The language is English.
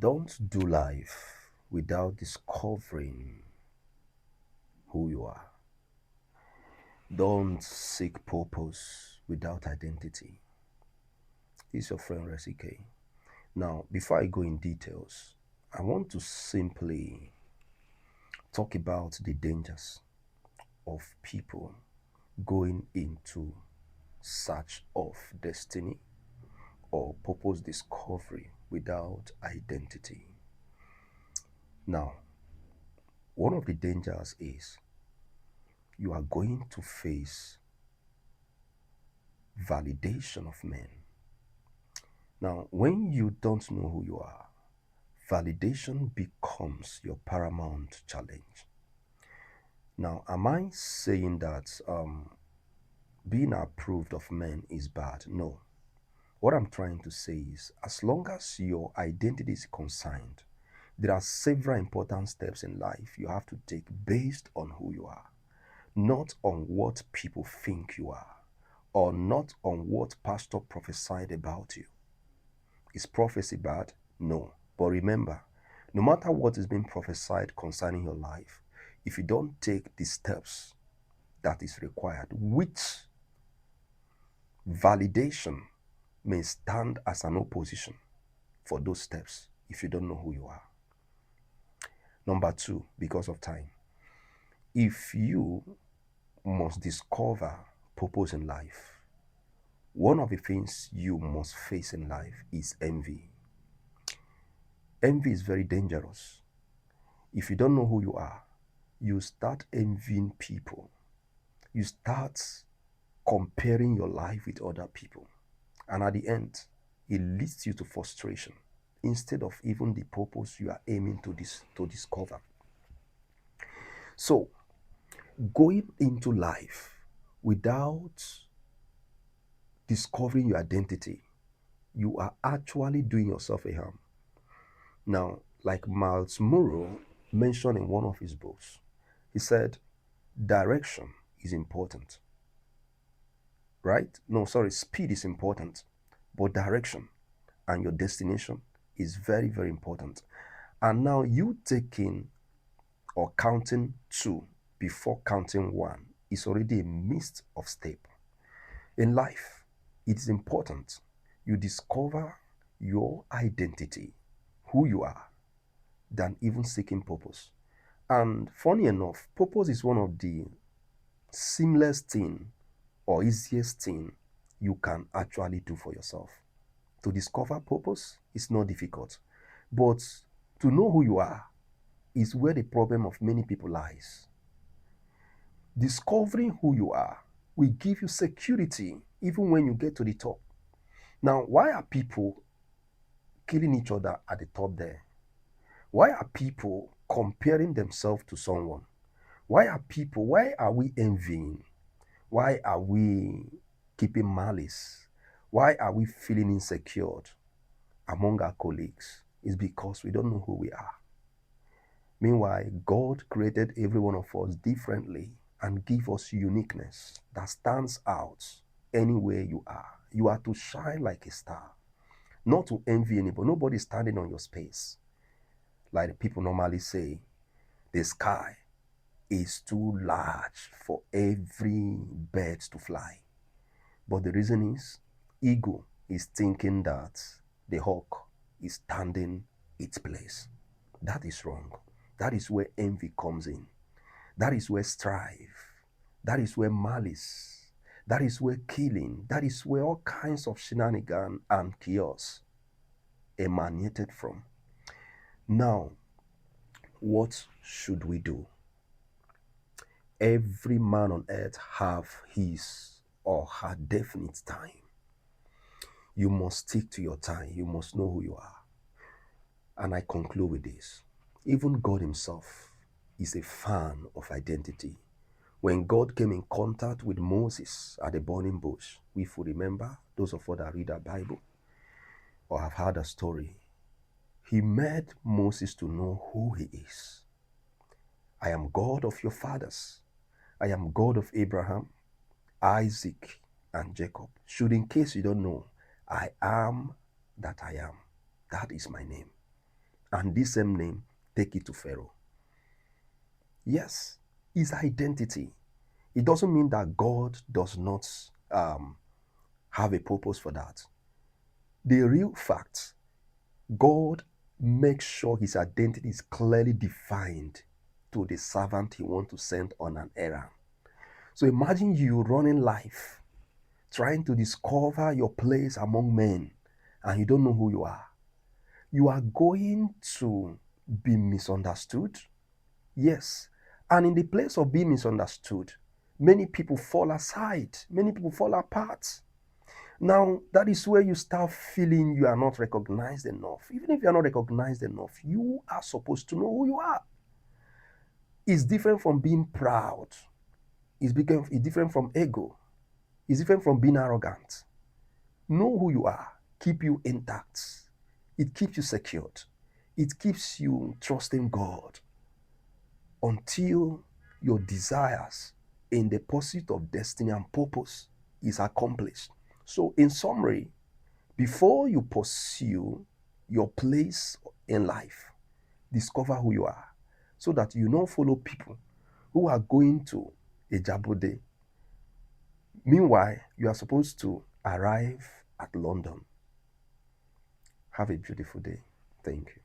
Don't do life without discovering who you are. Don't seek purpose without identity. This is your friend Resike. Now, before I go in details, I want to simply talk about the dangers of people going into search of destiny or purpose discovery without identity. Now, one of the dangers is you are going to face validation of men. Now, when you don't know who you are, validation becomes your paramount challenge. Now, am I saying that being approved of men is bad? No. What I'm trying to say is, as long as your identity is concerned, there are several important steps in life you have to take based on who you are, not on what people think you are, or not on what pastor prophesied about you. Is prophecy bad? No. But remember, no matter what is being prophesied concerning your life, if you don't take the steps that is required, which validation may stand as an opposition for those steps if you don't know who you are. Number two, because of time, if you must discover purpose in life, one of the things you must face in life is envy. Envy is very dangerous. If you don't know who you are, you start envying people. You start comparing your life with other people. And at the end, it leads you to frustration instead of even the purpose you are aiming to discover. So, going into life without discovering your identity, you are actually doing yourself a harm. Now, like Miles Monroe mentioned in one of his books, he said, direction is important, right? No, sorry, speed is important, but direction and your destination is very, very important. And now you taking or counting two before counting one is already a missed of step. In life, it is important you discover your identity, who you are, than even seeking purpose. And funny enough, purpose is one of the seamless thing or easiest thing you can actually do for yourself. To discover purpose is not difficult, but to know who you are is where the problem of many people lies. Discovering who you are will give you security even when you get to the top. Now, why are people killing each other at the top there? Why are people comparing themselves to someone? Why are we envying? Why are we keeping malice? Why are we feeling insecure among our colleagues? It's because we don't know who we are. Meanwhile, God created every one of us differently and give us uniqueness that stands out anywhere you are. You are to shine like a star, not to envy anybody. Nobody is standing on your space. Like people normally say, the sky is too large for every bird to fly. But the reason is, ego is thinking that the hawk is standing its place. That is wrong. That is where envy comes in. That is where strife. That is where malice. That is where killing. That is where all kinds of shenanigans and chaos emanated from. Now, what should we do? Every man on earth have his or her definite time. You must stick to your time. You must know who you are. And I conclude with this. Even God himself is a fan of identity. When God came in contact with Moses at the burning bush, if you remember, those of us that read our Bible or have heard a story, he made Moses to know who he is. I am God of your fathers. I am God of Abraham, Isaac, and Jacob. Should in case you don't know, I am that I am. That is my name. and this same name, take it to Pharaoh. Yes, his identity. It doesn't mean that God does not have a purpose for that. The real fact, God makes sure his identity is clearly defined to the servant he wants to send on an errand. So imagine you running life, trying to discover your place among men, and you don't know who you are. You are going to be misunderstood. Yes. And in the place of being misunderstood, many people fall aside, many people fall apart. Now, that is where you start feeling you are not recognized enough. Even if you are not recognized enough, you are supposed to know who you are. It's different from being proud. It's different from ego. It's different from being arrogant. Know who you are. Keep you intact. It keeps you secured. It keeps you trusting God until your desires in the pursuit of destiny and purpose is accomplished. So, in summary, before you pursue your place in life, discover who you are so that you don't follow people who are going to a Jabode. Meanwhile, you are supposed to arrive at London. Have a beautiful day. Thank you.